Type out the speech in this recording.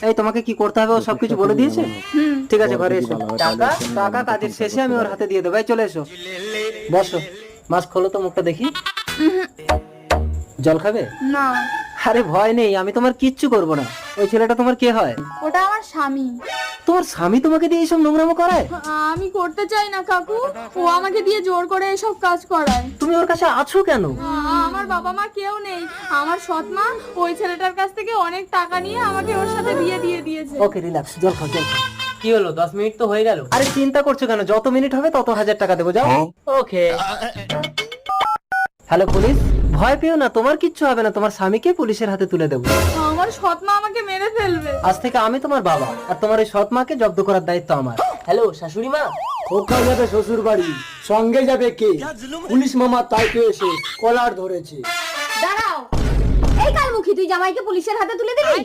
এই তোমাকে কি করতে হবে ও সবকিছু বলে দিয়েছে? ঠিক আছে, ঘরে এসো। টাকা টাকা কাজের শেষে আমি ওর হাতে দিয়ে দেবো। এই চলে এসো, বসো। মাস্ক খোলো তো, মুখটা দেখি। জল খাবে? না, আরে ভয় নেই, আমি তোমার কিচ্ছু করবো না। ওই ছেলেটা তোমার কে হয়? ওটা আমার স্বামী। তোমার স্বামী তোমাকে দিয়ে এইসব নোংরামো করায়? আমি করতে চাই না কাকু, ও আমাকে দিয়ে জোর করে এসব কাজ করায়। তুমি ওর কাছে আছো কেন? আমার বাবা মা কেউ নেই, আমার সৎ মা ওই ছেলেটার কাছ থেকে অনেক টাকা নিয়ে আমাকে ওর সাথে বিয়ে দিয়ে দিয়েছে। ওকে, রিল্যাক্স, জল খাও, জল খাও। কি হলো, 10 মিনিট তো হয়ে গেল। আরে চিন্তা করছো কেন? যত মিনিট হবে তত 1000 টাকা দেবো, যাও। ওকে। হ্যালো পুলিশ, ভয় পেও না, তোমার কিচ্ছু হবে না। তোমার স্বামীকে পুলিশের হাতে তুলে দেবো। আমার সৎ মা আমাকে মেরে ফেলবে। আজ থেকে আমি তোমার বাবা, আর তোমার এই সৎ মাকে জব্দ করার দায়িত্ব আমার। হ্যালো শাশুড়ি মা। খোকা যাবে শ্বশুর বাড়ি, সঙ্গে যাবে কে? পুলিশ মামা তাই তো এসে কলার ধরেছে। দাঁড়াও, এই কালমুখী, তুই জামাইকে পুলিশের হাতে তুলে দিবি?